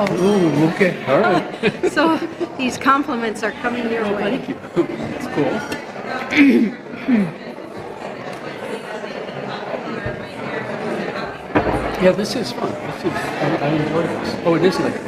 So, Oh, okay. All right. so these compliments are coming your way. Thank you. That's cool. Yeah, this is fun. I enjoy this. Oh, it is late.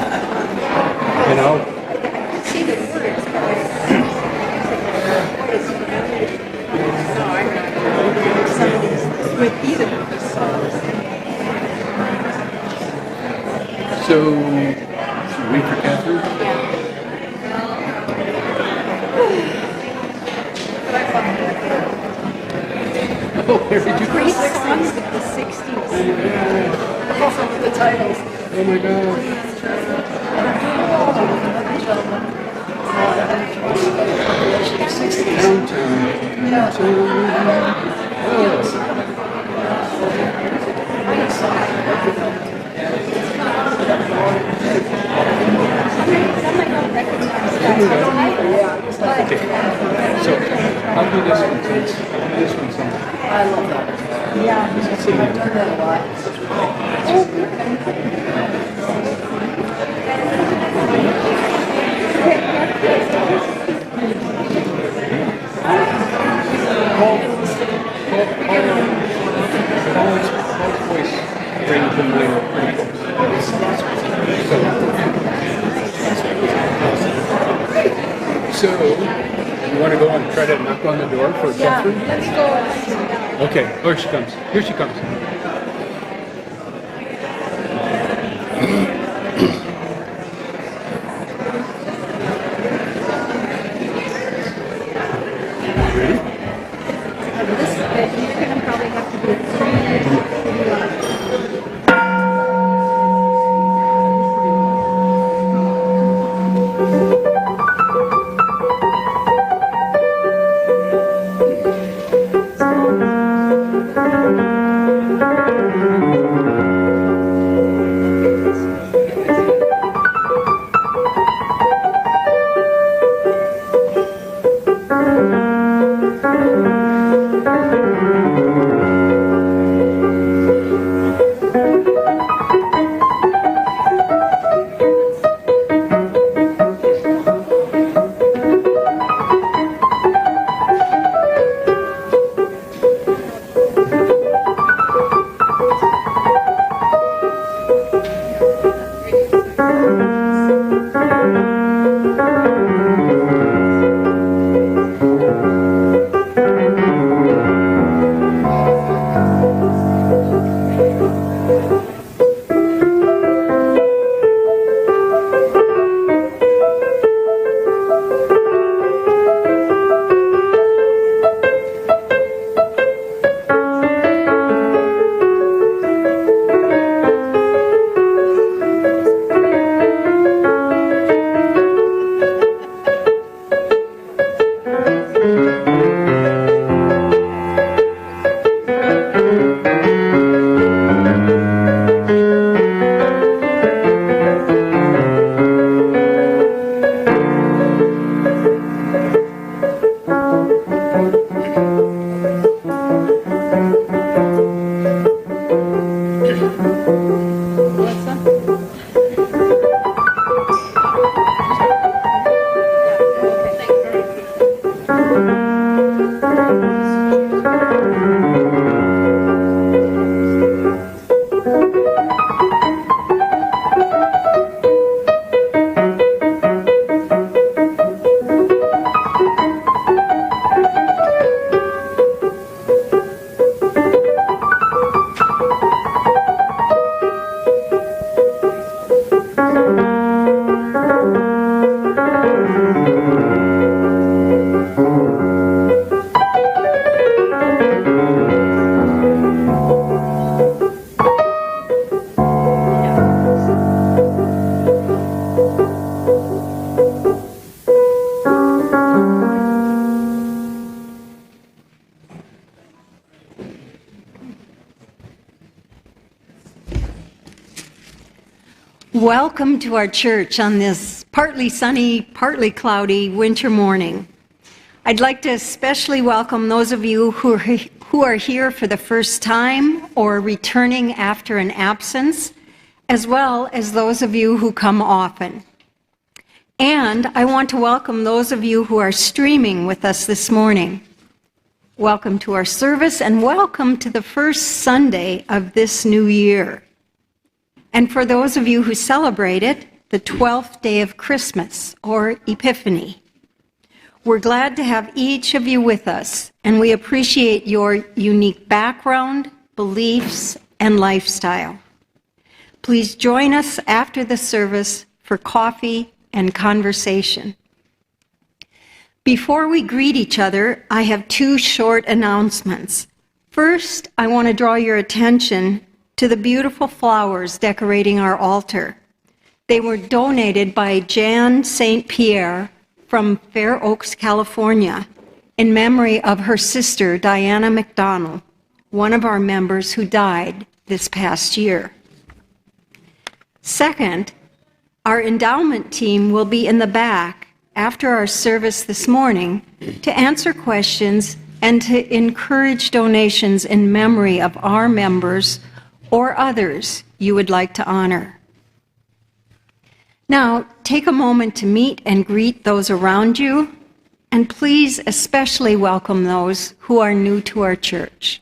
You know? See the words. No, I'm not. With either of the songs. So, should we wait for Catherine? Oh, where did you go? Great songs of the 60s. Some of the titles. Oh my God. Okay. So, I'll do this one since this one's on. I love that. Yeah, I've done that a lot. Paul's voice brings them there pretty close. So, you want to go and try to knock on the door for Catherine? Let's go. Okay, here she comes. Here she comes. Ready? This bit, you're going to probably have to do it. Welcome to our church on this partly sunny, partly cloudy winter morning. I'd like to especially welcome those of you who are here for the first time or returning after an absence, as well as those of you who come often. And I want to welcome those of you who are streaming with us this morning. Welcome to our service and welcome to the first Sunday of this new year. And for those of you who celebrate it, the 12th day of Christmas, or Epiphany. We're glad to have each of you with us, and we appreciate your unique background, beliefs, and lifestyle. Please join us after the service for coffee and conversation. Before we greet each other, I have two short announcements. First, I want to draw your attention to the beautiful flowers decorating our altar. They were donated by Jan St. Pierre from Fair Oaks, California, in memory of her sister, Diana McDonald, one of our members who died this past year. Second, our endowment team will be in the back after our service this morning to answer questions and to encourage donations in memory of our members or others you would like to honor. Now, take a moment to meet and greet those around you, and please especially welcome those who are new to our church.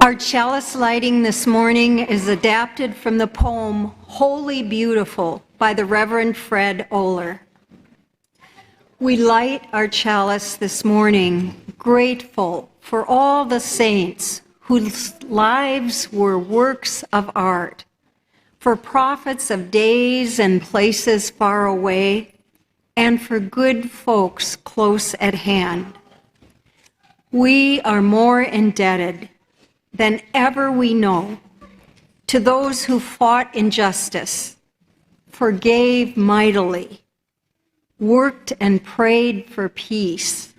Our chalice lighting this morning is adapted from the poem Wholly Beautiful by the Reverend Fred Oler. We light our chalice this morning grateful for all the saints whose lives were works of art, for prophets of days and places far away, and for good folks close at hand. We are more indebted than ever we know to those who fought injustice, forgave mightily, worked and prayed for peace,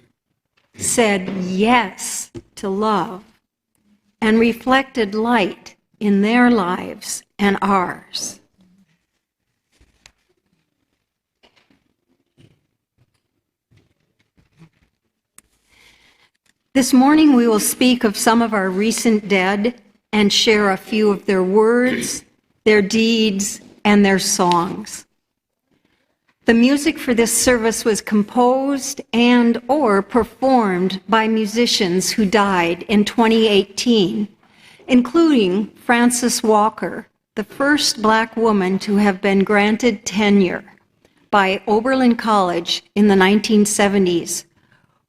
said yes to love, and reflected light in their lives and ours. This morning we will speak of some of our recent dead and share a few of their words, their deeds, and their songs. The music for this service was composed and or performed by musicians who died in 2018, including Frances Walker, the first Black woman to have been granted tenure by Oberlin College in the 1970s,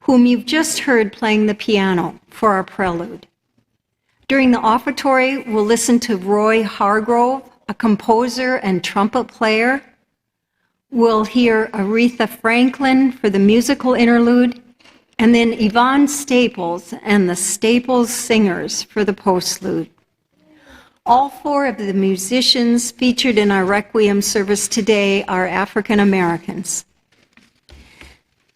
whom you've just heard playing the piano for our prelude. During the offertory, we'll listen to Roy Hargrove, a composer and trumpet player. We'll hear Aretha Franklin for the musical interlude, and then Yvonne Staples and the Staples Singers for the postlude. All four of the musicians featured in our Requiem service today are African Americans.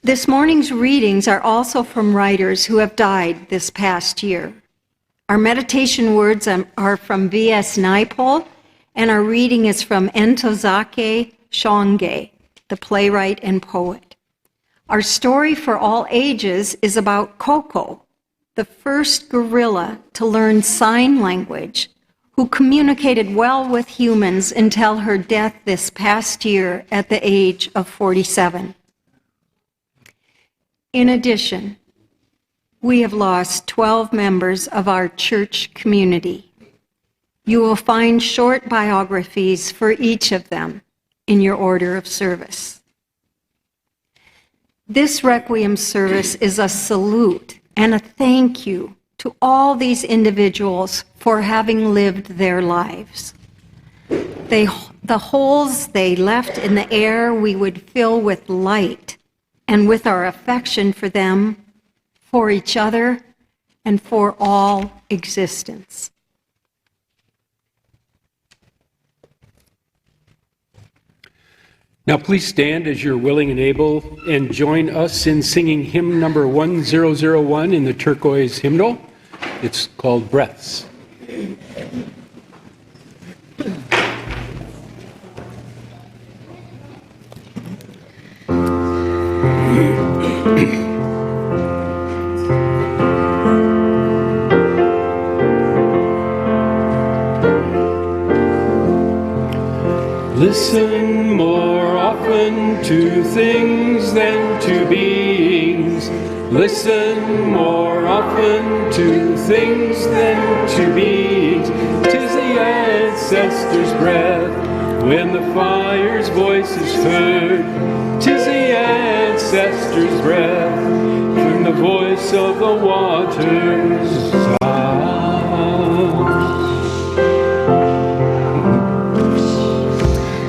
This morning's readings are also from writers who have died this past year. Our meditation words are from V.S. Naipaul, and our reading is from Ntozake Shange, the playwright and poet. Our story for all ages is about Coco, the first gorilla to learn sign language, who communicated well with humans until her death this past year at the age of 47. In addition, we have lost 12 members of our church community. You will find short biographies for each of them in your order of service. This Requiem service is a salute and a thank you to all these individuals for having lived their lives. The holes they left in the air we would fill with light and with our affection for them, for each other, and for all existence. Now please stand as you're willing and able and join us in singing hymn number 1001 in the turquoise hymnal. It's called Breaths. Listen more often to things than to beings. Listen more often to things than to beings. 'Tis the ancestors' breath when the fire's voice is heard. 'Tis the ancestors' breath when the voice of the waters sounds.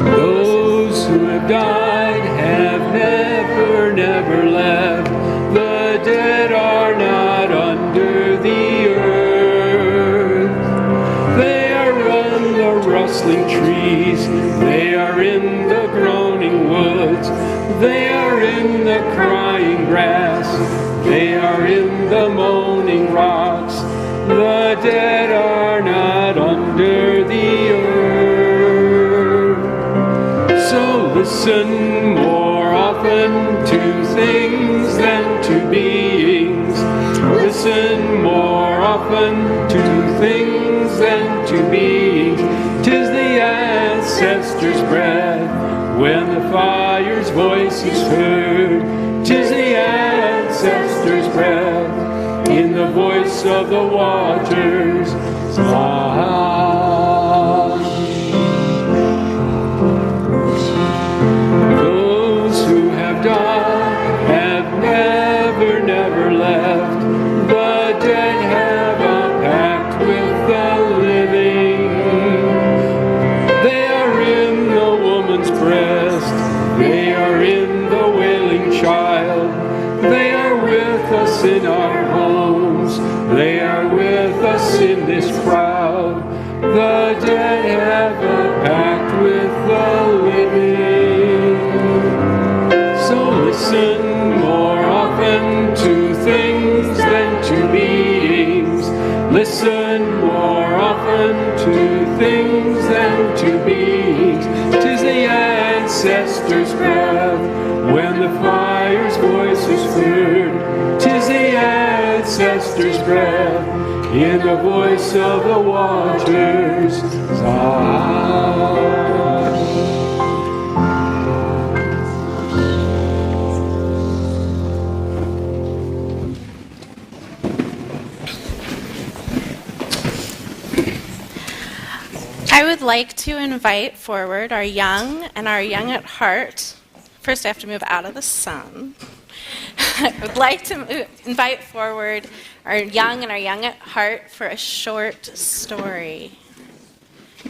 Those who have died have never left. The dead are not under the earth. They are on the rustling trees. They are in the groaning woods. They are in the crying grass. They are in the moaning rocks. The dead are not under the earth. So listen more often to things than to beings. Listen more often to things than to beings. 'Tis the ancestors' breath when the fire's voice is heard. 'Tis the ancestors' breath in the voice of the waters. Those who have died have never, never left. The dead have a pact with the living. They are in the woman's breast. They are in the wailing child. They are with us in our homes. They are with us in this crowd. The dead have a pact with the living. So listen more often to things than to beings. Listen more often to things than to beings. 'Tis the ancestors' breath when the fire's voice is heard. 'Tis the ancestors' breath in the voice of the waters. I would like to invite forward our young and our young at heart. First, I have to move out of the sun. I would like to invite forward our young and our young at heart for a short story.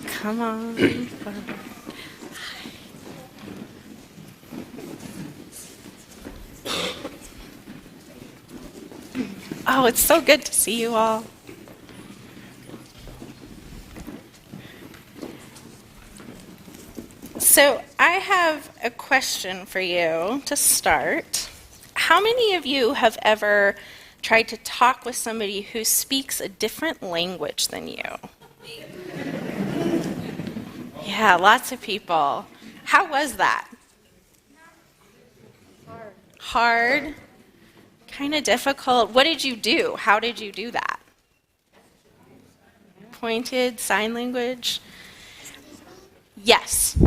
Come on forward. Oh, it's so good to see you all. So I have a question for you to start. How many of you have ever tried to talk with somebody who speaks a different language than you? Yeah, lots of people. How was that? Hard? Kind of difficult? What did you do? How did you do that? Pointed, sign language? Yes.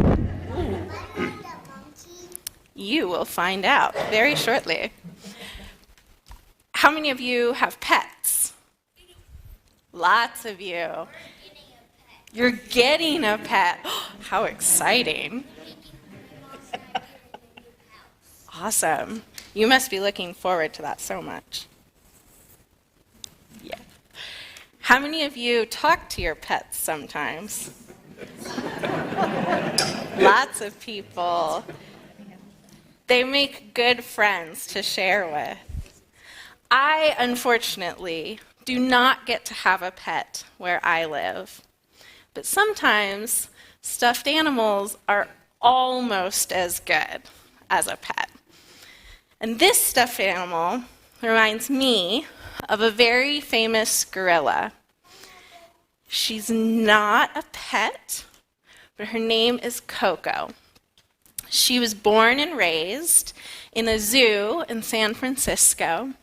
You will find out very shortly. How many of you have pets? Lots of you. You're getting a pet. How exciting. Awesome. You must be looking forward to that so much. Yeah. How many of you talk to your pets sometimes? Lots of people. They make good friends to share with. I, unfortunately, do not get to have a pet where I live. But sometimes stuffed animals are almost as good as a pet. And this stuffed animal reminds me of a very famous gorilla. She's not a pet, but her name is Coco. She was born and raised in a zoo in San Francisco.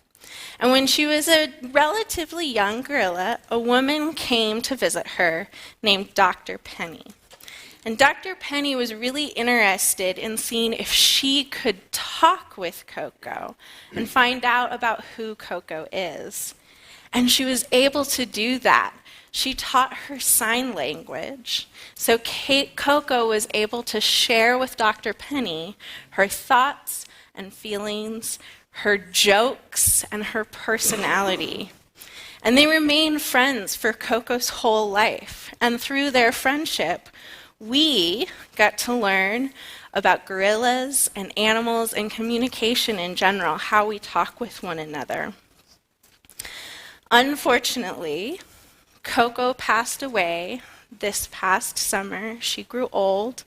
And when she was a relatively young gorilla, a woman came to visit her named Dr. Penny. And Dr. Penny was really interested in seeing if she could talk with Coco and find out about who Coco is. And she was able to do that. She taught her sign language. So Coco was able to share with Dr. Penny her thoughts and feelings, her jokes, and her personality. And they remained friends for Coco's whole life. And through their friendship, we got to learn about gorillas and animals and communication in general, how we talk with one another. Unfortunately, Coco passed away this past summer. She grew old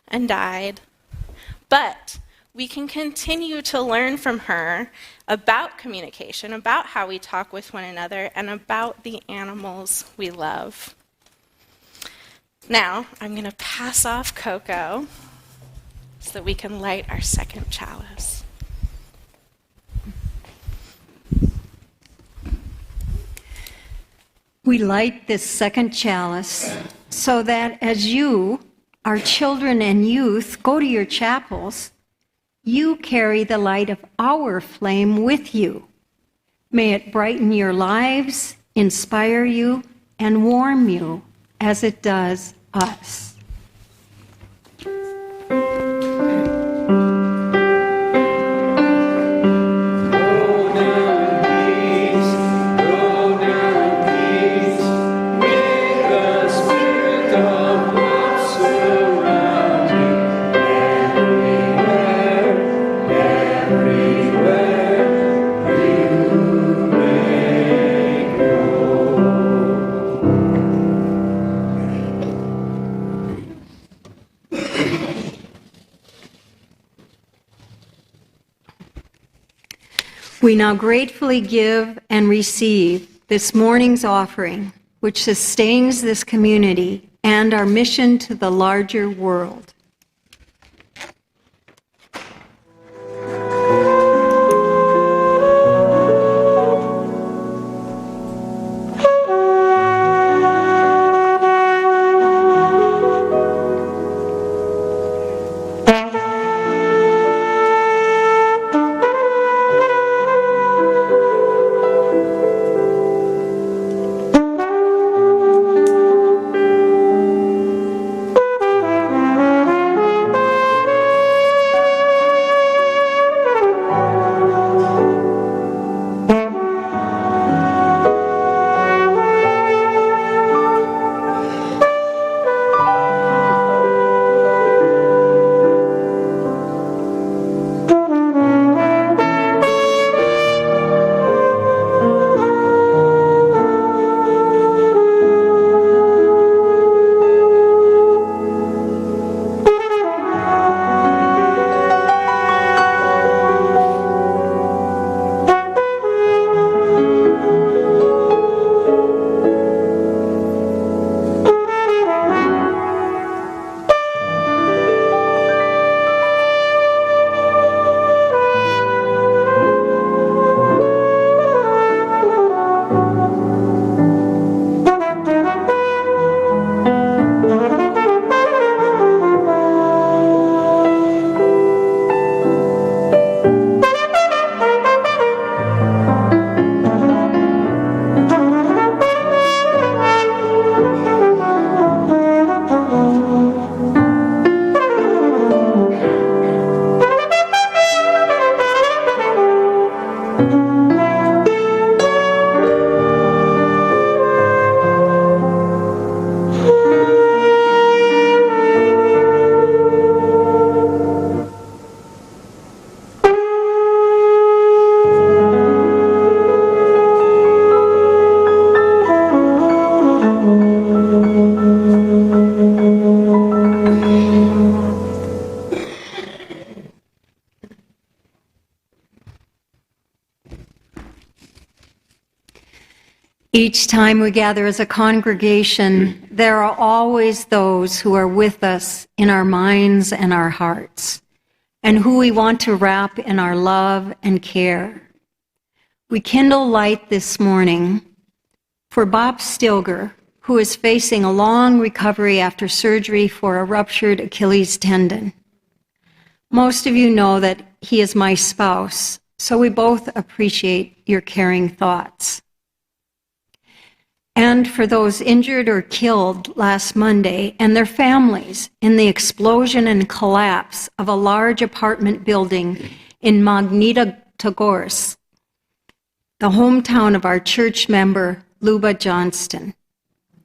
and died. But we can continue to learn from her about communication, about how we talk with one another, and about the animals we love. Now, I'm going to pass off Coco so that we can light our second chalice. We light this second chalice so that as you, our children and youth, go to your chapels, you carry the light of our flame with you. May it brighten your lives, inspire you, and warm you as it does us. We now gratefully give and receive this morning's offering, which sustains this community and our mission to the larger world. Each time we gather as a congregation, there are always those who are with us in our minds and our hearts, and who we want to wrap in our love and care. We kindle light this morning for Bob Stilger, who is facing a long recovery after surgery for a ruptured Achilles tendon. Most of you know that he is my spouse, so we both appreciate your caring thoughts. And for those injured or killed last Monday and their families in the explosion and collapse of a large apartment building in Magnitogorsk, the hometown of our church member, Luba Johnston.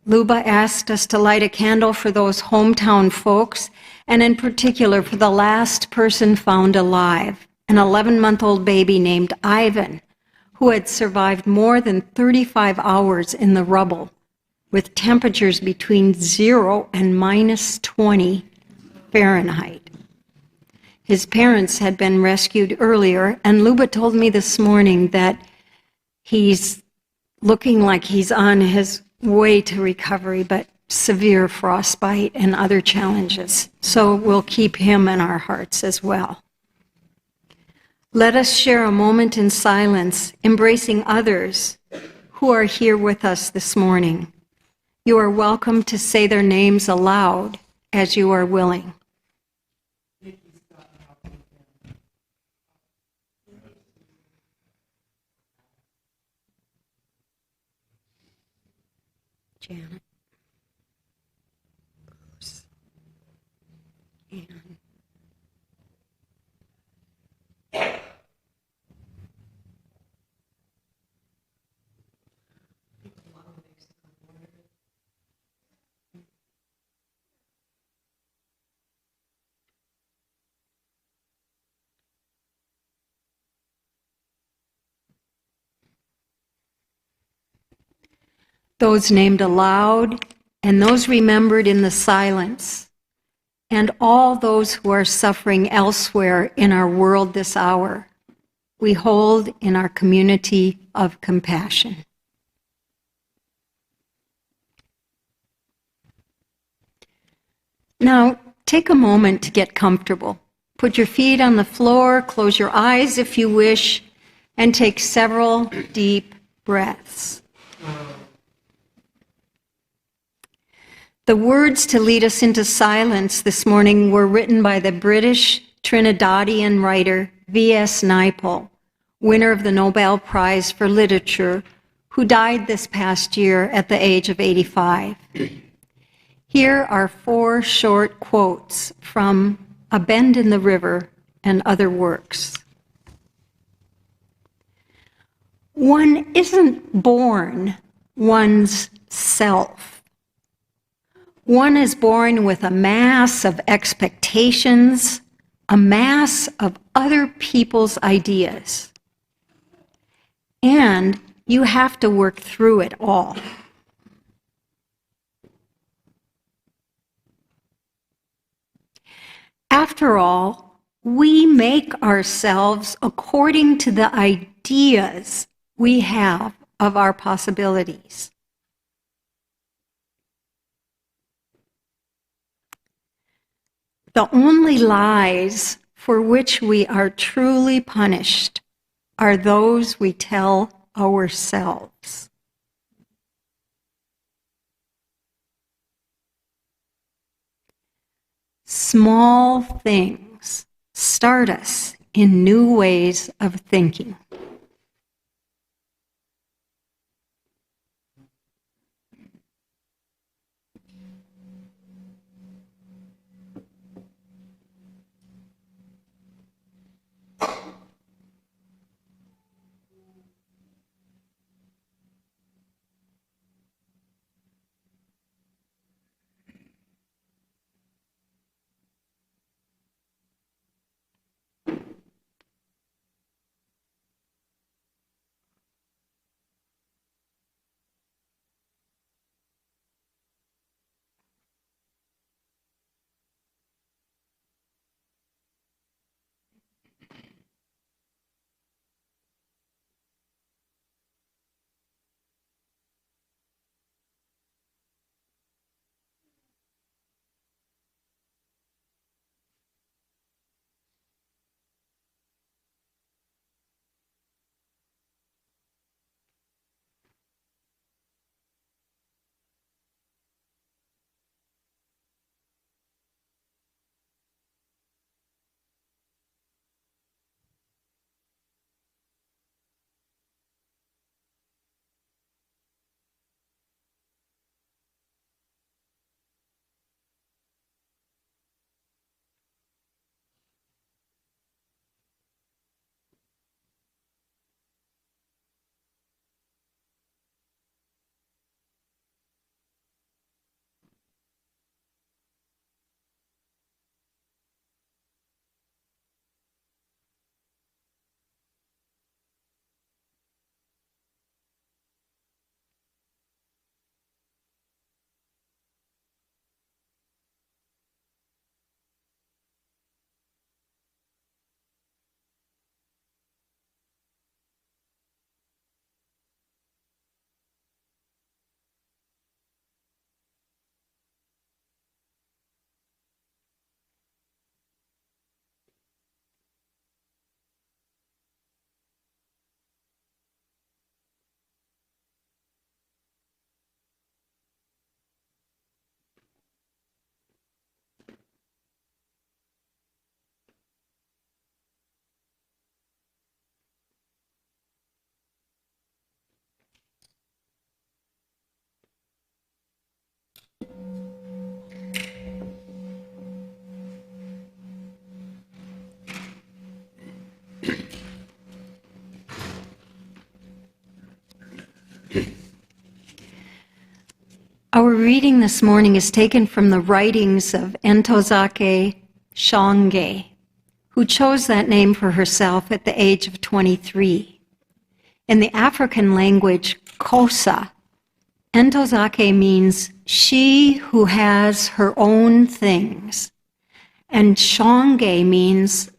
Luba asked us to light a candle for those hometown folks, and in particular for the last person found alive, an 11-month-old baby named Ivan, who had survived more than 35 hours in the rubble with temperatures between 0 and minus 20 Fahrenheit. His parents had been rescued earlier, and Luba told me this morning that he's looking like he's on his way to recovery, but severe frostbite and other challenges. So we'll keep him in our hearts as well. Let us share a moment in silence, embracing others who are here with us this morning. You are welcome to say their names aloud as you are willing. Janet. Bruce. Ann. Those named aloud and those remembered in the silence, and all those who are suffering elsewhere in our world this hour, we hold in our community of compassion. Now, take a moment to get comfortable. Put your feet on the floor, close your eyes if you wish, and take several deep breaths. The words to lead us into silence this morning were written by the British Trinidadian writer V.S. Naipaul, winner of the Nobel Prize for Literature, who died this past year at the age of 85. Here are 4 short quotes from A Bend in the River and other works. One isn't born one's self. One is born with a mass of expectations, a mass of other people's ideas. And you have to work through it all. After all, we make ourselves according to the ideas we have of our possibilities. The only lies for which we are truly punished are those we tell ourselves. Small things start us in new ways of thinking. Our reading this morning is taken from the writings of Ntozake Shange, who chose that name for herself at the age of 23. In the African language, Kosa, Ntozake means she who has her own things, and Shange means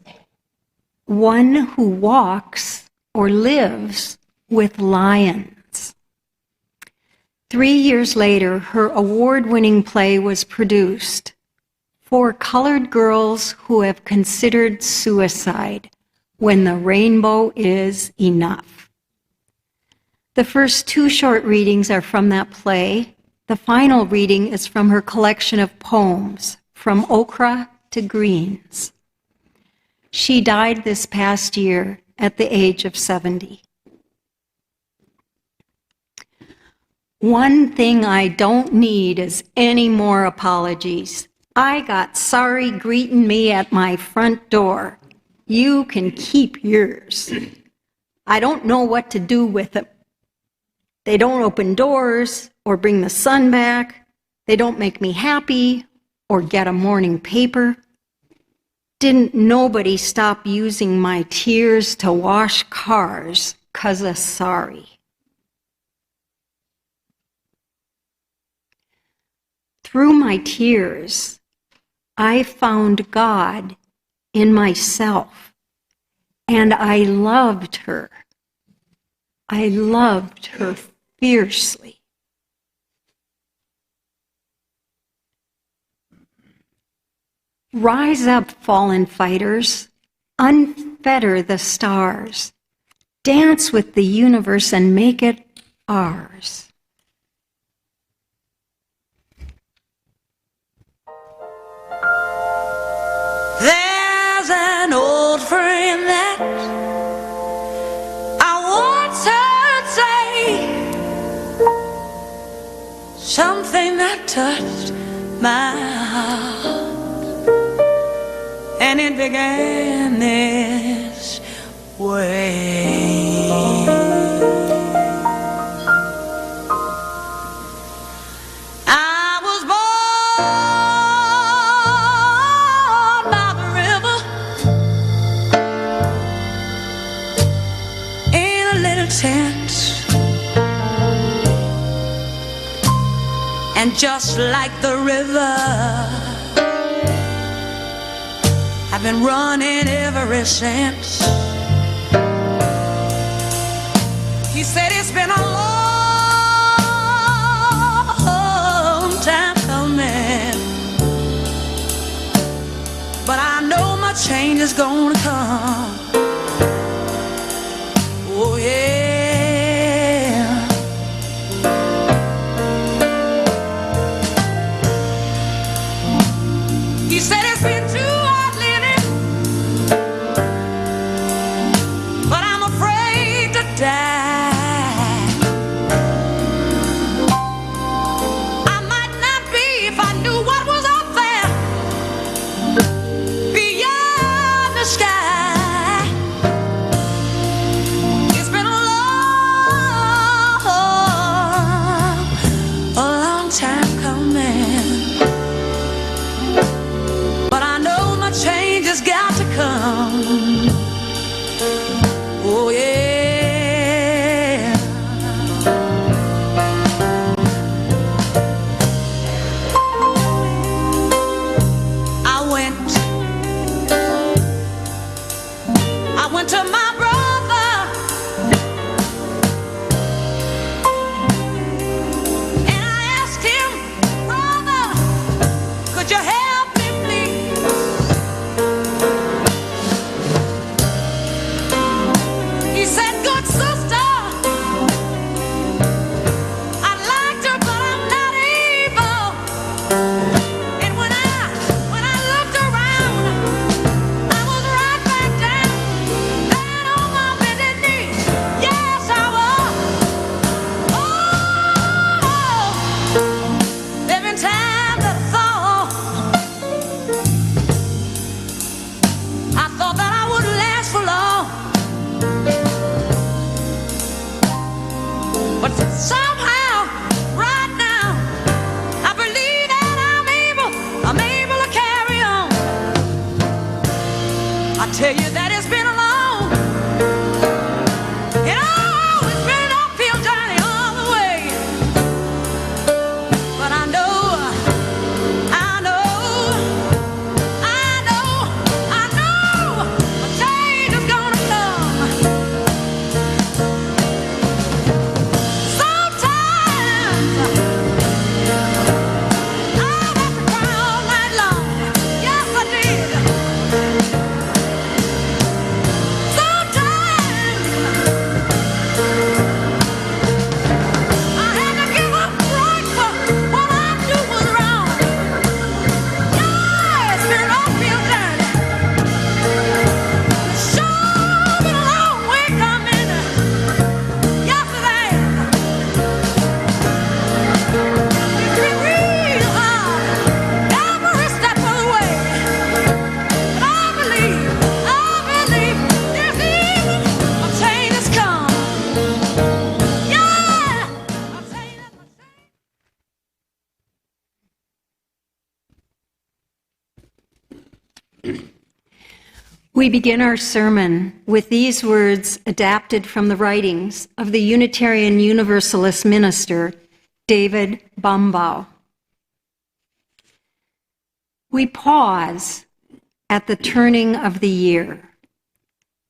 one who walks or lives with lions. 3 years later, her award-winning play was produced, For Colored Girls Who Have Considered Suicide, When the Rainbow Is Enough. The first 2 short readings are from that play. The final reading is from her collection of poems, From Okra to Greens. She died this past year at the age of 70. One thing I don't need is any more apologies. I got sorry greeting me at my front door. You can keep yours. I don't know what to do with them. They don't open doors or bring the sun back. They don't make me happy or get a morning paper. Didn't nobody stop using my tears to wash cars 'cause of sorry. Through my tears, I found God in myself, and I loved her. I loved her fiercely. Rise up, fallen fighters, unfetter the stars, dance with the universe and make it ours. There's an old friend that I once heard say something that touched my heart, and it began this way. I was born by the river in a little tent, and just like the river, I've been running ever since. He said it's been a long time coming, but I know my change is gonna come. Oh yeah. He said it's been too hard living, but I'm afraid to die. I might not be if I knew what was up there beyond the sky. We begin our sermon with these words adapted from the writings of the Unitarian Universalist minister, David Bombau. We pause at the turning of the year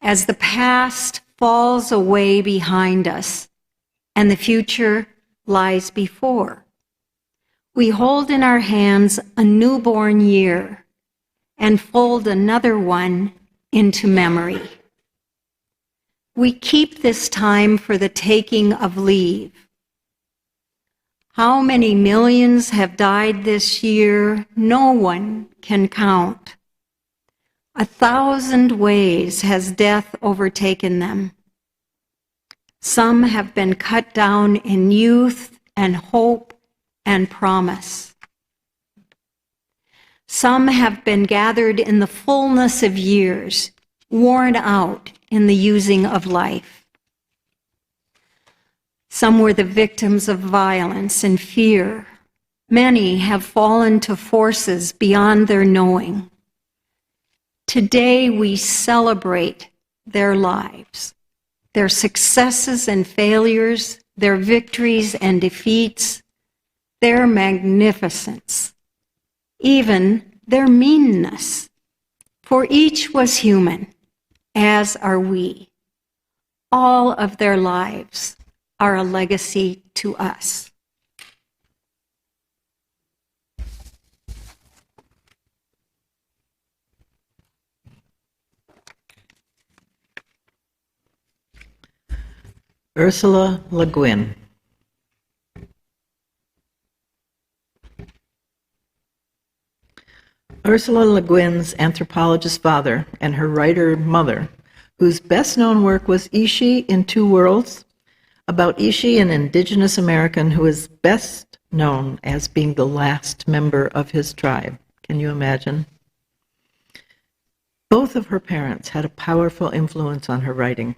as the past falls away behind us and the future lies before. We hold in our hands a newborn year and fold another one into memory. We keep this time for the taking of leave. How many millions have died this year, no one can count. 1,000 ways has death overtaken them. Some have been cut down in youth and hope and promise. Some have been gathered in the fullness of years, worn out in the using of life. Some were the victims of violence and fear. Many have fallen to forces beyond their knowing. Today we celebrate their lives, their successes and failures, their victories and defeats, their magnificence, even their meanness. For each was human, as are we. All of their lives are a legacy to us. Ursula Le Guin. Ursula Le Guin's anthropologist father and her writer mother, whose best-known work was Ishi in Two Worlds, about Ishi, an indigenous American who is best known as being the last member of his tribe. Can you imagine? Both of her parents had a powerful influence on her writing.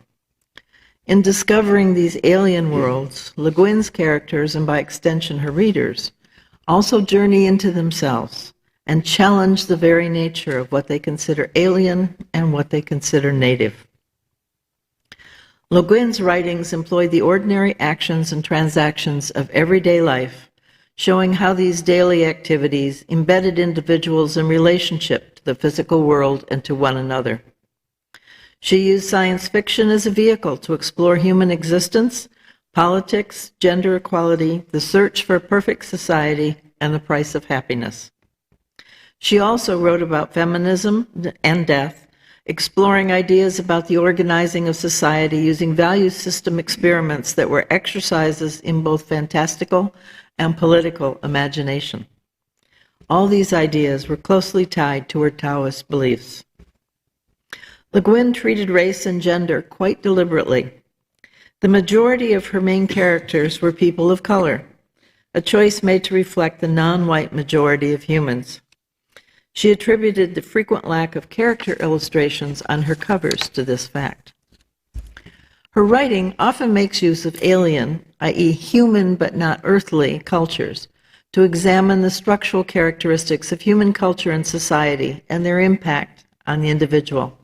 In discovering these alien worlds, Le Guin's characters, and by extension her readers, also journey into themselves and challenge the very nature of what they consider alien and what they consider native. Le Guin's writings employ the ordinary actions and transactions of everyday life, showing how these daily activities embedded individuals in relationship to the physical world and to one another. She used science fiction as a vehicle to explore human existence, politics, gender equality, the search for a perfect society, and the price of happiness. She also wrote about feminism and death, exploring ideas about the organizing of society using value system experiments that were exercises in both fantastical and political imagination. All these ideas were closely tied to her Taoist beliefs. Le Guin treated race and gender quite deliberately. The majority of her main characters were people of color, a choice made to reflect the non-white majority of humans. She attributed the frequent lack of character illustrations on her covers to this fact. Her writing often makes use of alien, i.e. human but not earthly, cultures to examine the structural characteristics of human culture and society and their impact on the individual.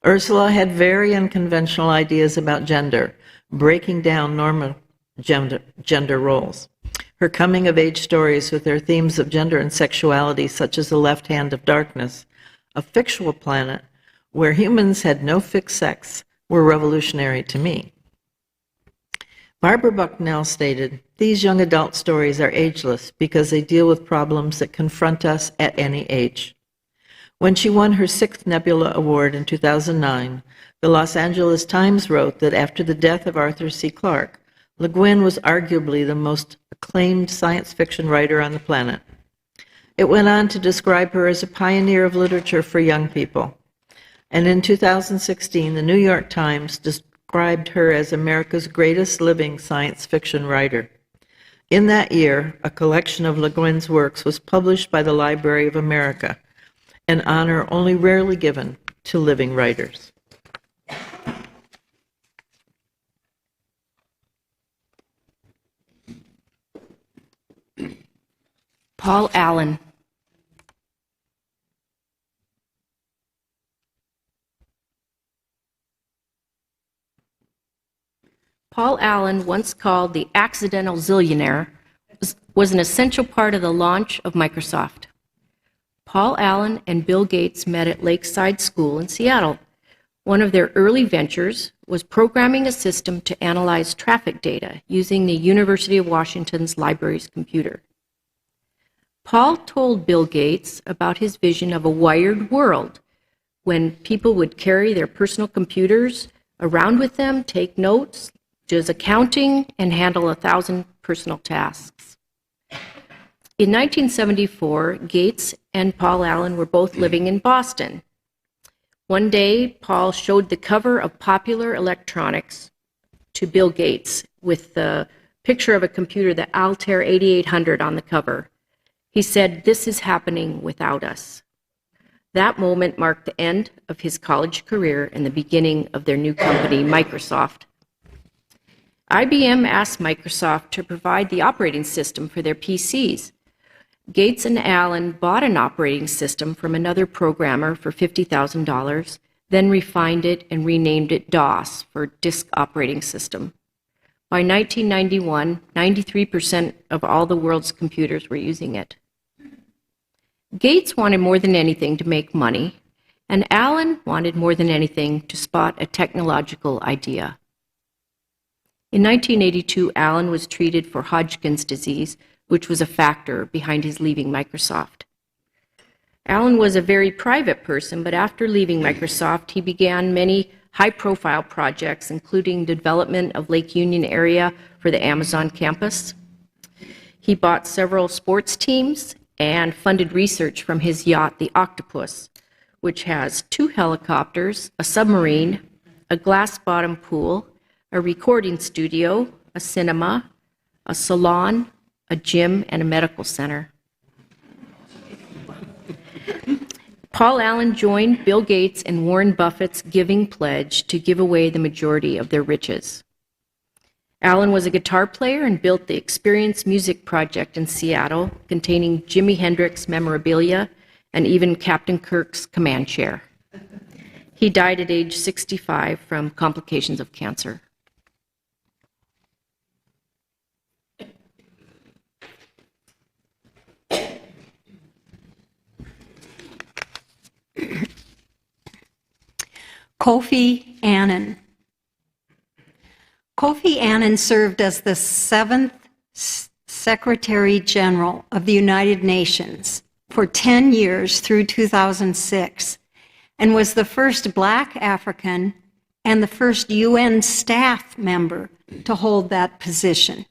Ursula had very unconventional ideas about gender, breaking down normal gender roles. Her coming-of-age stories with their themes of gender and sexuality, such as The Left Hand of Darkness, a fictional planet where humans had no fixed sex, were revolutionary to me. Barbara Bucknell stated, "These young adult stories are ageless because they deal with problems that confront us at any age." When she won her 6th Nebula Award in 2009, the Los Angeles Times wrote that after the death of Arthur C. Clarke, Le Guin was arguably the most acclaimed science fiction writer on the planet. It went on to describe her as a pioneer of literature for young people. And in 2016, the New York Times described her as America's greatest living science fiction writer. In that year, a collection of Le Guin's works was published by the Library of America, an honor only rarely given to living writers. Paul Allen. Paul Allen, once called the accidental zillionaire, was an essential part of the launch of Microsoft. Paul Allen and Bill Gates met at Lakeside School in Seattle. One of their early ventures was programming a system to analyze traffic data using the University of Washington's library's computer. Paul told Bill Gates about his vision of a wired world when people would carry their personal computers around with them, take notes, do accounting, and handle 1,000 personal tasks. In 1974, Gates and Paul Allen were both living in Boston. One day, Paul showed the cover of Popular Electronics to Bill Gates with the picture of a computer, the Altair 8800, on the cover. He said, "This is happening without us." That moment marked the end of his college career and the beginning of their new company, Microsoft. IBM asked Microsoft to provide the operating system for their PCs. Gates and Allen bought an operating system from another programmer for $50,000, then refined it and renamed it DOS for Disk Operating System. By 1991, 93% of all the world's computers were using it. Gates wanted more than anything to make money, and Allen wanted more than anything to spot a technological idea. In 1982, Allen was treated for Hodgkin's disease, which was a factor behind his leaving Microsoft. Allen was a very private person, but after leaving Microsoft, he began many high-profile projects, including the development of Lake Union area for the Amazon campus. He bought several sports teams and funded research from his yacht, the Octopus, which has 2 helicopters, a submarine, a glass-bottom pool, a recording studio, a cinema, a salon, a gym, and a medical center. Paul Allen joined Bill Gates and Warren Buffett's giving pledge to give away the majority of their riches. Allen was a guitar player and built the Experience Music Project in Seattle, containing Jimi Hendrix memorabilia and even Captain Kirk's command chair. He died at age 65 from complications of cancer. Kofi Annan. Kofi Annan served as the 7th Secretary General of the United Nations for 10 years through 2006 and was the first Black African and the first UN staff member to hold that position.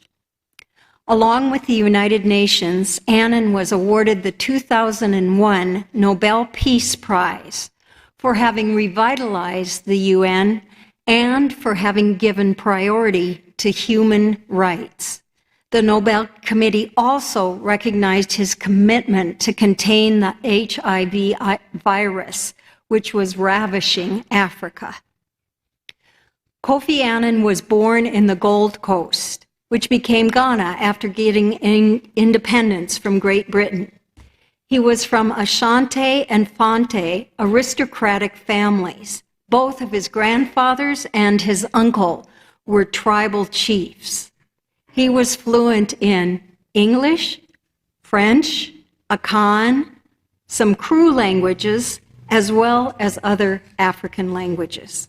Along with the United Nations, Annan was awarded the 2001 Nobel Peace Prize for having revitalized the UN and for having given priority to human rights. The Nobel Committee also recognized his commitment to contain the HIV virus, which was ravishing Africa. Kofi Annan was born in the Gold Coast, which became Ghana after getting independence from Great Britain. He was from Ashanti and Fonte aristocratic families. Both of his grandfathers and his uncle were tribal chiefs. He was fluent in English, French, Akan, some Kru languages, as well as other African languages.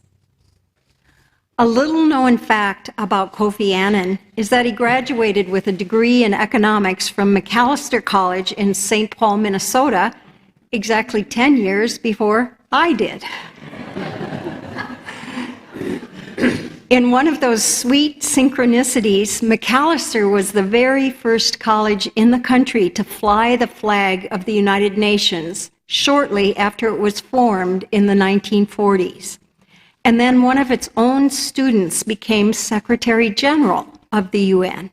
A little-known fact about Kofi Annan is that he graduated with a degree in economics from Macalester College in St. Paul, Minnesota, exactly 10 years before I did. In one of those sweet synchronicities, Macalester was the very first college in the country to fly the flag of the United Nations shortly after it was formed in the 1940s. And then one of its own students became Secretary General of the UN.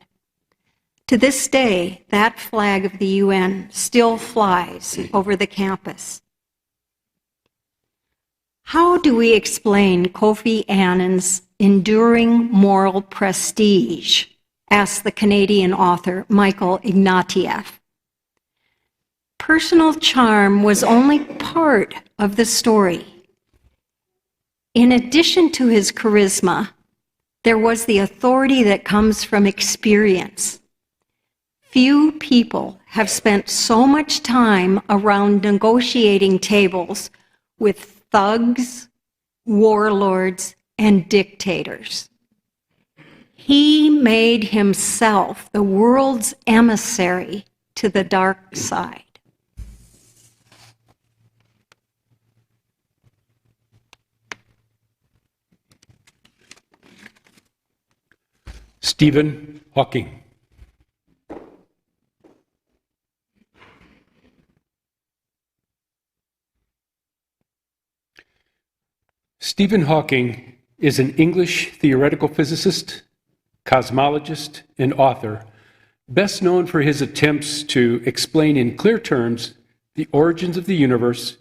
To this day, that flag of the UN still flies over the campus. How do we explain Kofi Annan's enduring moral prestige? Asked the Canadian author Michael Ignatieff. Personal charm was only part of the story. In addition to his charisma, There was the authority that comes from experience. Few people have spent so much time around negotiating tables with thugs, warlords, and dictators. He made himself the world's emissary to the dark side. Stephen Hawking. Stephen Hawking is an English theoretical physicist, cosmologist, and author, best known for his attempts to explain in clear terms the origins of the universe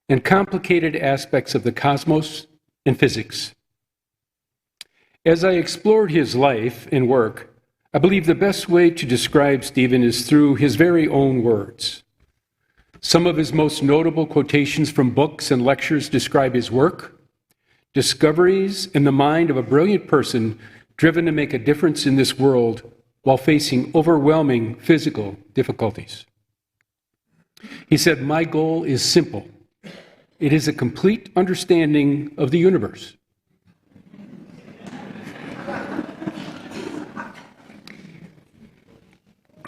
and complicated aspects of the cosmos and physics. As I explored his life and work, I believe the best way to describe Stephen is through his very own words. Some of his most notable quotations from books and lectures describe his work, discoveries, and the mind of a brilliant person driven to make a difference in this world while facing overwhelming physical difficulties. He said, "My goal is simple. It is a complete understanding of the universe."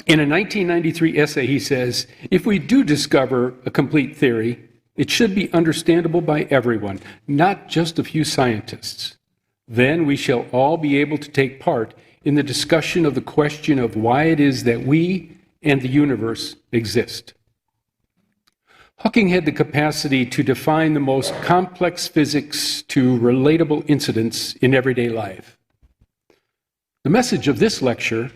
In a 1993 essay, he says, "If we do discover a complete theory, it should be understandable by everyone, not just a few scientists. Then we shall all be able to take part in the discussion of the question of why it is that we and the universe exist." Hawking had the capacity to define the most complex physics to relatable incidents in everyday life. The message of this lecture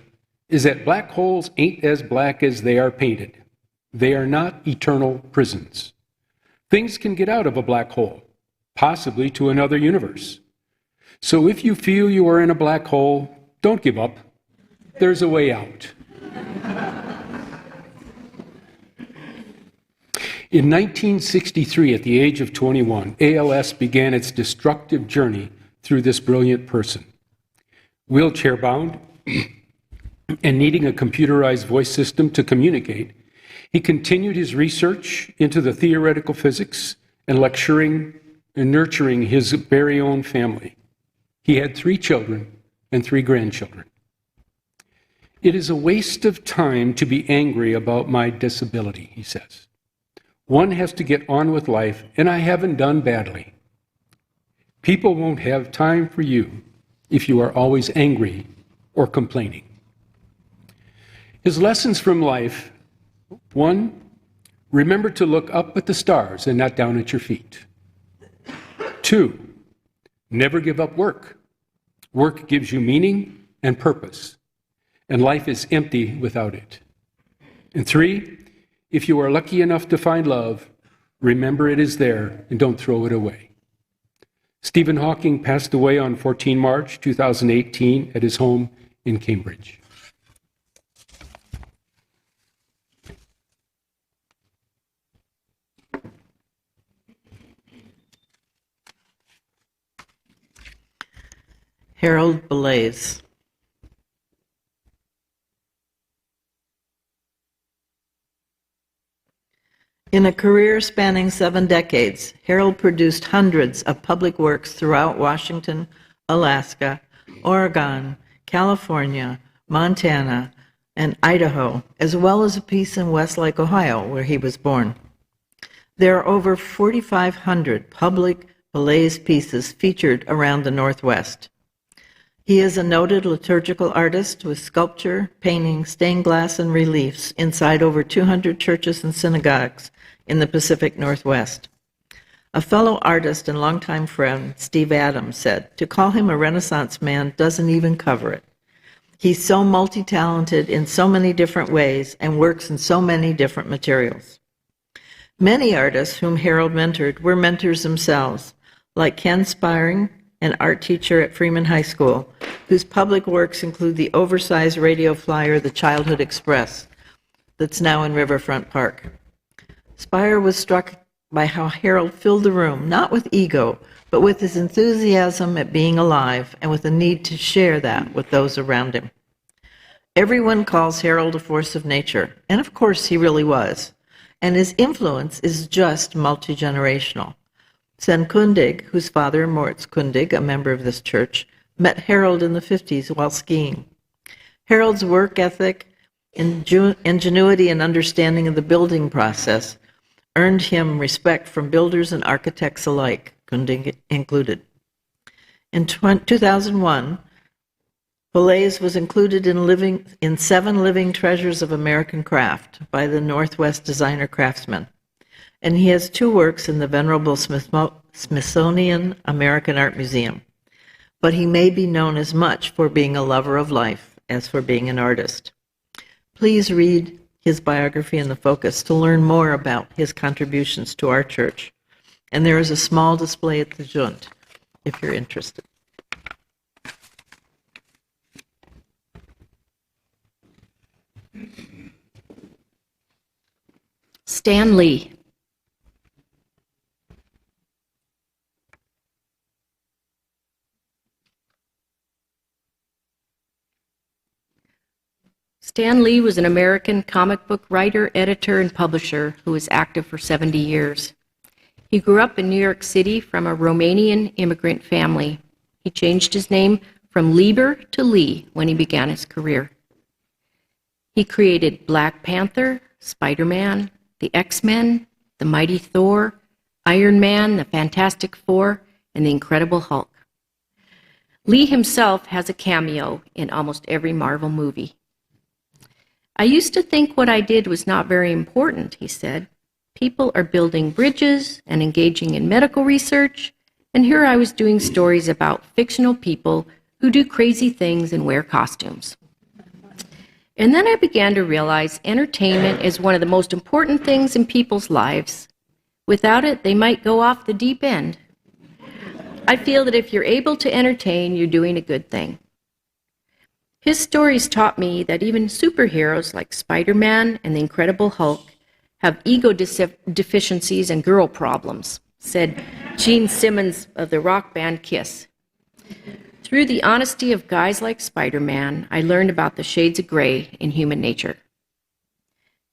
is that black holes ain't as black as they are painted. They are not eternal prisons. Things can get out of a black hole, possibly to another universe. So if you feel you are in a black hole, don't give up. There's a way out. In 1963, at the age of 21, ALS began its destructive journey through this brilliant person. Wheelchair-bound and needing a computerized voice system to communicate, he continued his research into the theoretical physics and lecturing and nurturing his very own family. He had 3 children and 3 grandchildren. "It is a waste of time to be angry about my disability," he says. "One has to get on with life, and I haven't done badly. People won't have time for you if you are always angry or complaining." His lessons from life: 1, remember to look up at the stars and not down at your feet. 2, never give up work. Work gives you meaning and purpose, and life is empty without it. And 3, if you are lucky enough to find love, remember it is there and don't throw it away. Stephen Hawking passed away on 14 March 2018 at his home in Cambridge. Harold Belays. In a career spanning 7 decades, Harold produced hundreds of public works throughout Washington, Alaska, Oregon, California, Montana, and Idaho, as well as a piece in Westlake, Ohio, where he was born. There are over 4,500 public Belays pieces featured around the Northwest. He is a noted liturgical artist with sculpture, painting, stained glass, and reliefs inside over 200 churches and synagogues in the Pacific Northwest. A fellow artist and longtime friend, Steve Adams, said, "To call him a Renaissance man doesn't even cover it. He's so multi-talented in so many different ways and works in so many different materials." Many artists whom Harold mentored were mentors themselves, like Ken Spiring, an art teacher at Freeman High School, whose public works include the oversized radio flyer, The Childhood Express, that's now in Riverfront Park. Spire was struck by how Harold filled the room, not with ego, but with his enthusiasm at being alive and with a need to share that with those around him. Everyone calls Harold a force of nature, and of course he really was, and his influence is just multi-generational. Sen Kundig, whose father, Moritz Kundig, a member of this church, met Harold in the 50s while skiing. Harold's work ethic, ingenuity, and understanding of the building process earned him respect from builders and architects alike, Kundig included. In 2001, Falaise was included in 7 Living Treasures of American Craft by the Northwest Designer Craftsman, and he has 2 works in the Venerable Smithsonian American Art Museum. But he may be known as much for being a lover of life as for being an artist. Please read his biography in the Focus to learn more about his contributions to our church. And there is a small display at the Junt, if you're interested. Stan Lee. Stan Lee was an American comic book writer, editor, and publisher who was active for 70 years. He grew up in New York City from a Romanian immigrant family. He changed his name from Lieber to Lee when he began his career. He created Black Panther, Spider-Man, the X-Men, the Mighty Thor, Iron Man, the Fantastic Four, and the Incredible Hulk. Lee himself has a cameo in almost every Marvel movie. I used to think what I did was not very important, he said. People are building bridges and engaging in medical research, and here I was doing stories about fictional people who do crazy things and wear costumes. And then I began to realize entertainment is one of the most important things in people's lives. Without it, they might go off the deep end. I feel that if you're able to entertain, you're doing a good thing. His stories taught me that even superheroes like Spider-Man and the Incredible Hulk have ego deficiencies and girl problems, said Gene Simmons of the rock band Kiss. Through the honesty of guys like Spider-Man, I learned about the shades of gray in human nature.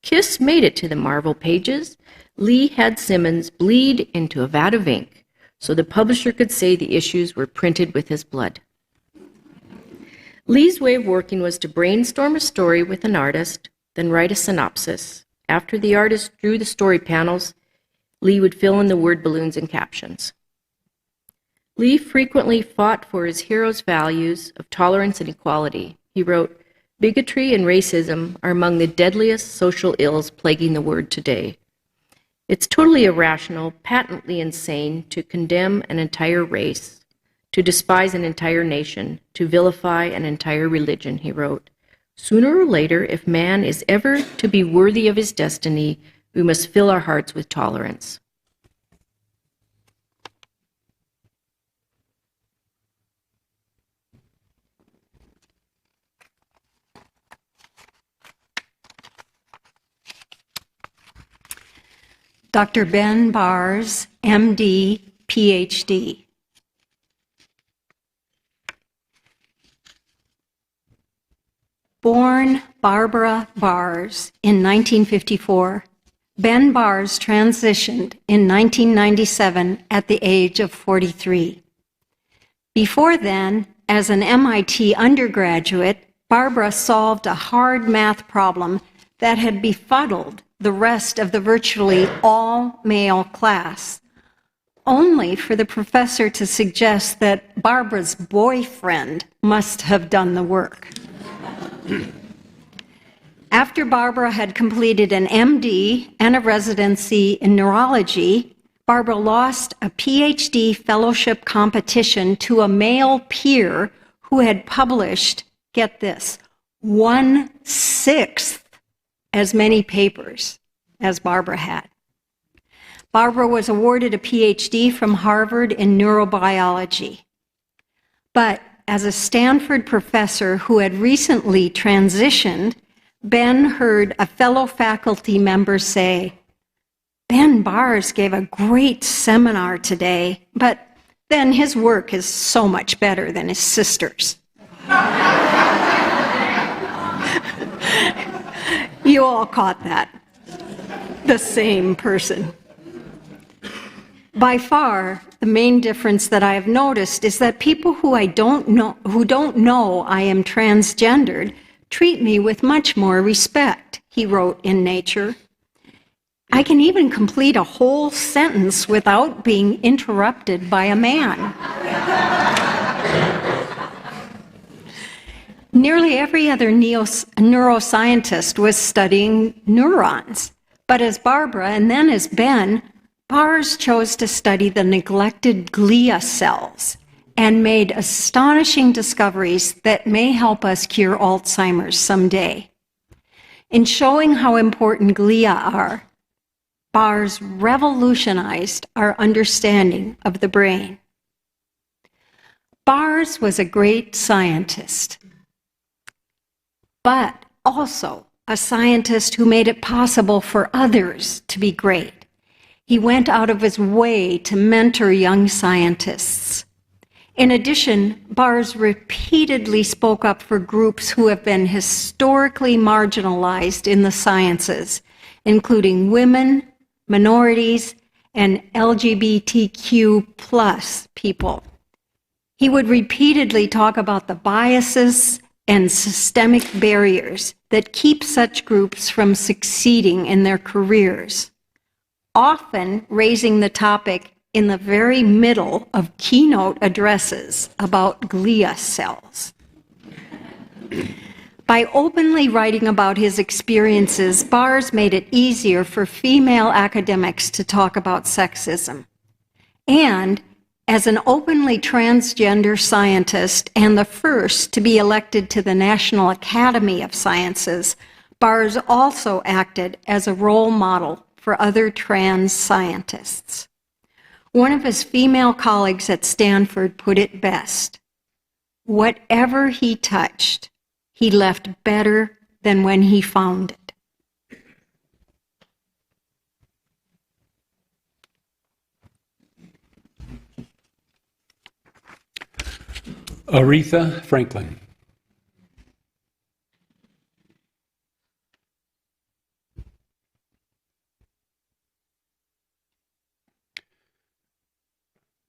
Kiss made it to the Marvel pages. Lee had Simmons bleed into a vat of ink so the publisher could say the issues were printed with his blood. Lee's way of working was to brainstorm a story with an artist, then write a synopsis. After the artist drew the story panels, Lee would fill in the word balloons and captions. Lee frequently fought for his heroes' values of tolerance and equality. He wrote, "Bigotry and racism are among the deadliest social ills plaguing the world today. It's totally irrational, patently insane to condemn an entire race, to despise an entire nation, to vilify an entire religion," he wrote. "Sooner or later, if man is ever to be worthy of his destiny, we must fill our hearts with tolerance." Dr. Ben Bars, MD, PhD. Born Barbara Bars in 1954, Ben Bars transitioned in 1997 at the age of 43. Before then, as an MIT undergraduate, Barbara solved a hard math problem that had befuddled the rest of the virtually all-male class, only for the professor to suggest that Barbara's boyfriend must have done the work. After Barbara had completed an MD and a residency in neurology, Barbara lost a PhD fellowship competition to a male peer who had published, get this, 1/6 as many papers as Barbara had. Barbara was awarded a PhD from Harvard in neurobiology. But as a Stanford professor who had recently transitioned, Ben heard a fellow faculty member say, Ben Bars gave a great seminar today, but then his work is so much better than his sister's. You all caught that. The same person. By far, the main difference that I have noticed is that people who don't know I am transgendered treat me with much more respect, he wrote in Nature. I can even complete a whole sentence without being interrupted by a man. Nearly every other neuroscientist was studying neurons, but as Barbara and then as Ben, Bars chose to study the neglected glia cells and made astonishing discoveries that may help us cure Alzheimer's someday. In showing how important glia are, Bars revolutionized our understanding of the brain. Bars was a great scientist, but also a scientist who made it possible for others to be great. He went out of his way to mentor young scientists. In addition, Bars repeatedly spoke up for groups who have been historically marginalized in the sciences, including women, minorities, and LGBTQ+ people. He would repeatedly talk about the biases and systemic barriers that keep such groups from succeeding in their careers, often raising the topic in the very middle of keynote addresses about glia cells. By openly writing about his experiences, Bars made it easier for female academics to talk about sexism. And as an openly transgender scientist and the first to be elected to the National Academy of Sciences, Bars also acted as a role model for other trans scientists. One of his female colleagues at Stanford put it best: whatever he touched, he left better than when he found it. Aretha Franklin.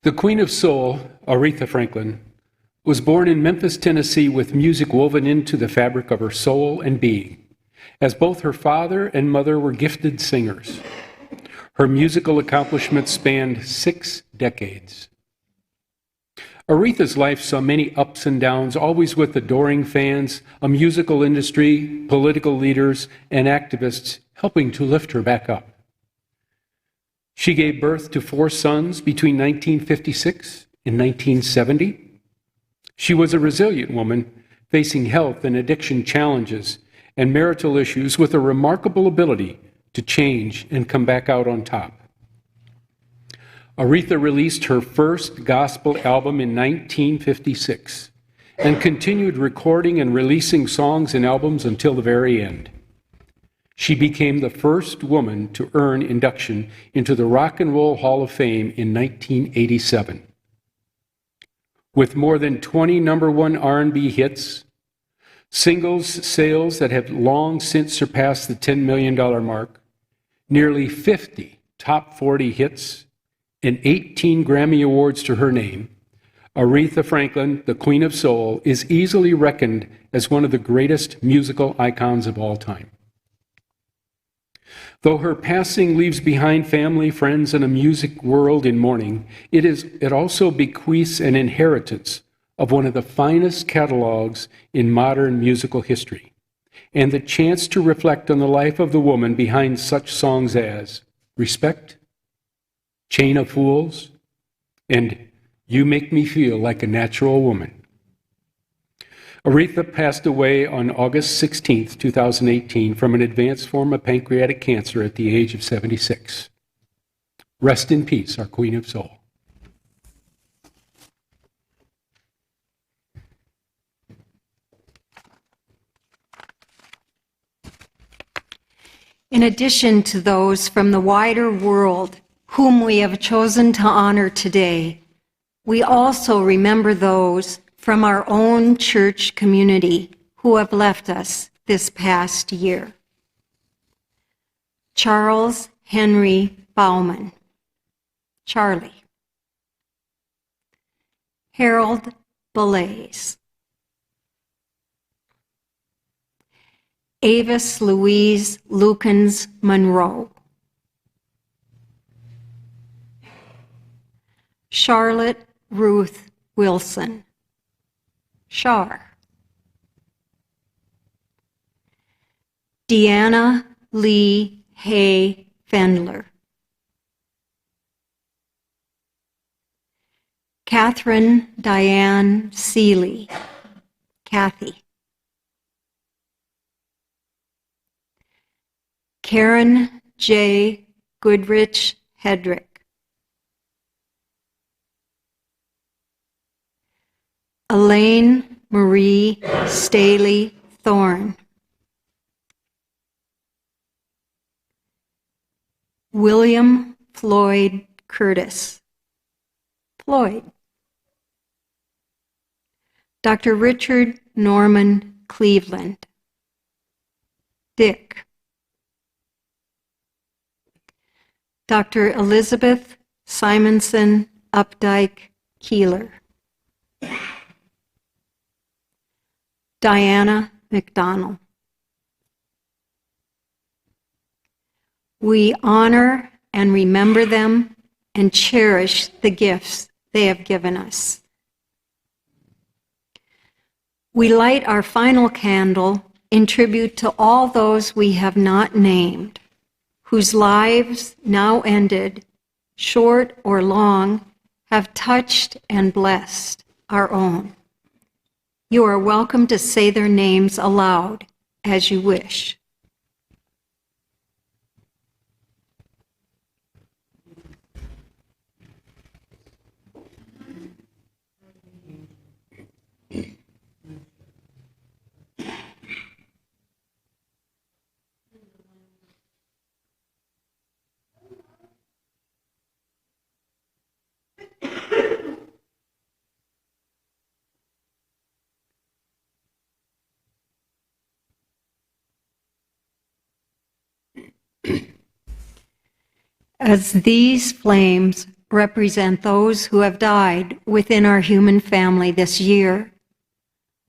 The Queen of Soul, Aretha Franklin, was born in Memphis, Tennessee, with music woven into the fabric of her soul and being, as both her father and mother were gifted singers. Her musical accomplishments spanned 6 decades. Aretha's life saw many ups and downs, always with adoring fans, a musical industry, political leaders, and activists helping to lift her back up. She gave birth to 4 sons between 1956 and 1970. She was a resilient woman facing health and addiction challenges and marital issues with a remarkable ability to change and come back out on top. Aretha released her first gospel album in 1956 and continued recording and releasing songs and albums until the very end. She became the first woman to earn induction into the Rock and Roll Hall of Fame in 1987. With more than 20 #1 R&B hits, singles sales that have long since surpassed the $10 million mark, nearly 50 top 40 hits, and 18 Grammy Awards to her name, Aretha Franklin, the Queen of Soul, is easily reckoned as one of the greatest musical icons of all time. Though her passing leaves behind family, friends, and a music world in mourning, it also bequeaths an inheritance of one of the finest catalogs in modern musical history, and the chance to reflect on the life of the woman behind such songs as Respect, Chain of Fools, and You Make Me Feel Like a Natural Woman. Aretha passed away on August 16, 2018, from an advanced form of pancreatic cancer at the age of 76. Rest in peace, our Queen of Soul. In addition to those from the wider world whom we have chosen to honor today, we also remember those from our own church community who have left us this past year. Charles Henry Bauman, Charlie. Harold Belays. Avis Louise Lukens Monroe. Charlotte Ruth Wilson, Char. Deanna Lee Hay Fendler. Catherine Diane Seeley, Kathy. Karen J. Goodrich Hedrick. Elaine Marie Staley Thorne. William Floyd Curtis, Floyd. Dr. Richard Norman Cleveland, Dick. Dr. Elizabeth Simonson Updike Keeler. Diana McDonald. We honor and remember them and cherish the gifts they have given us. We light our final candle in tribute to all those we have not named, whose lives now ended, short or long, have touched and blessed our own. You are welcome to say their names aloud as you wish. As these flames represent those who have died within our human family this year,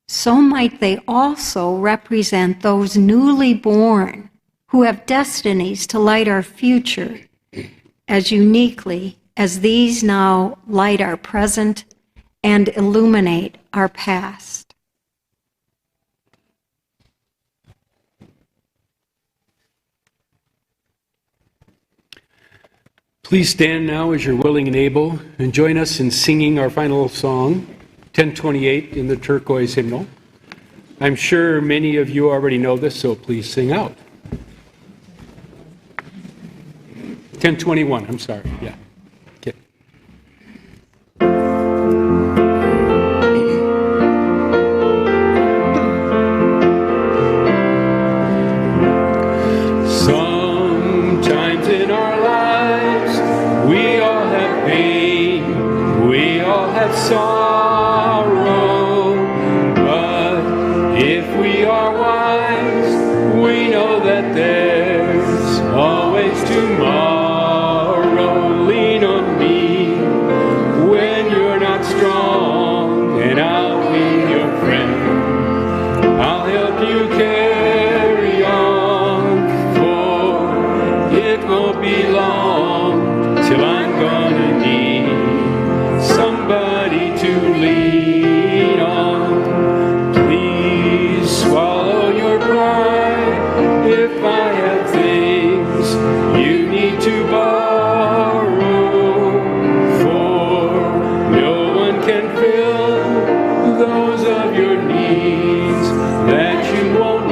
so might they also represent those newly born who have destinies to light our future as uniquely as these now light our present and illuminate our past. Please stand now as you're willing and able and join us in singing our final song, 1028 in the turquoise hymnal. I'm sure many of you already know this, so please sing out. 1021, I'm sorry, yeah. Okay. Sometimes in our lives, we all have pain, we all have sorrow, but if we are wise, we know that there's always tomorrow. Lean on me when you're not strong, and I'll be your friend. I'll help you carry on, for it won't be long till I'm gonna need somebody to lean on. Please swallow your pride if I have things you need to borrow, for no one can fill those of your needs that you won't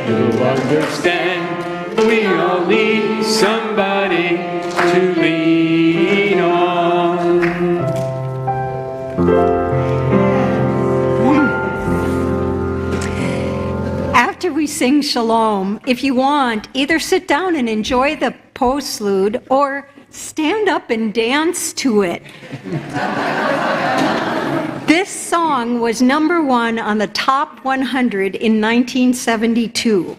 you'll understand. We all need somebody to lean on. After we sing Shalom, if you want, either sit down and enjoy the postlude or stand up and dance to it. This song was #1 on the top 100 in 1972,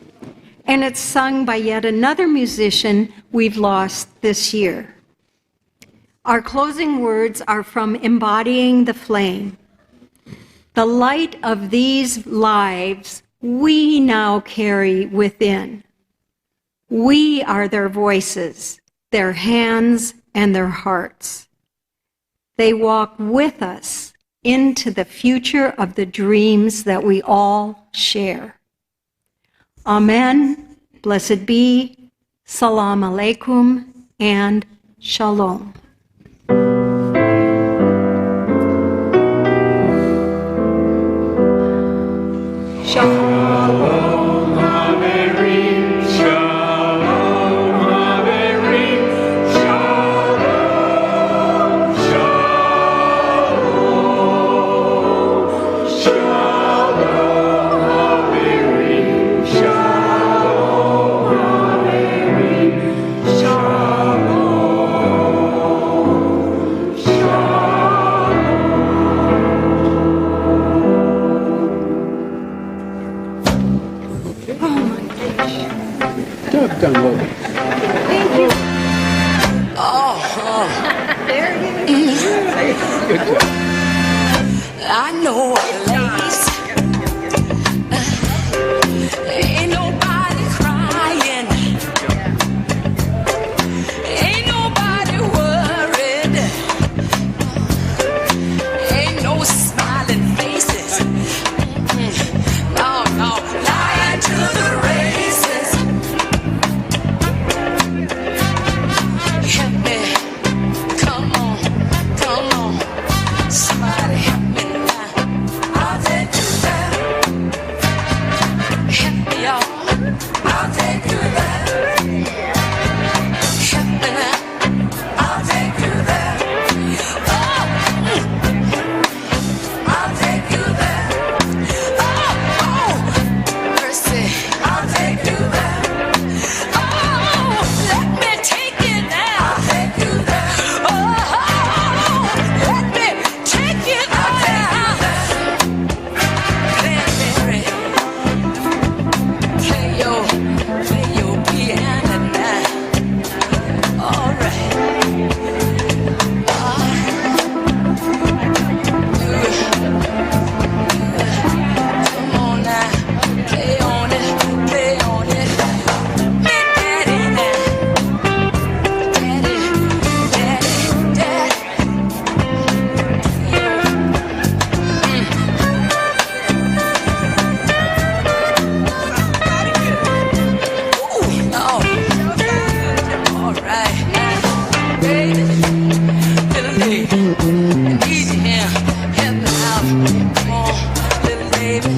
and it's sung by yet another musician we've lost this year. Our closing words are from Embodying the Flame. The light of these lives we now carry within. We are their voices, their hands, and their hearts. They walk with us into the future of the dreams that we all share. Amen, blessed be, salam alaikum, and shalom. Shalom. Shalom Haverim, Shalom Haverim, Shalom, Shalom, Shalom Haverim, Shalom Haverim, Shalom, Done well. Good job. I know ladies, ain't nobody crying, ain't nobody worried, ain't no smiling faces, no, lying to the races. Help me, come on, somebody help me now. I'll take you there. Help me out. I'll take you there. Help me now. I'll take you there. Oh, I'll take you there. Oh, mercy. I'll take you there. Oh, let me take you there. I'll take you there. Oh, let me take you there. Cranberry, play your piano now. All right. Come on now, play on it. Daddy now, daddy. All right, baby, little lady, easy here, help me out, come on, little baby.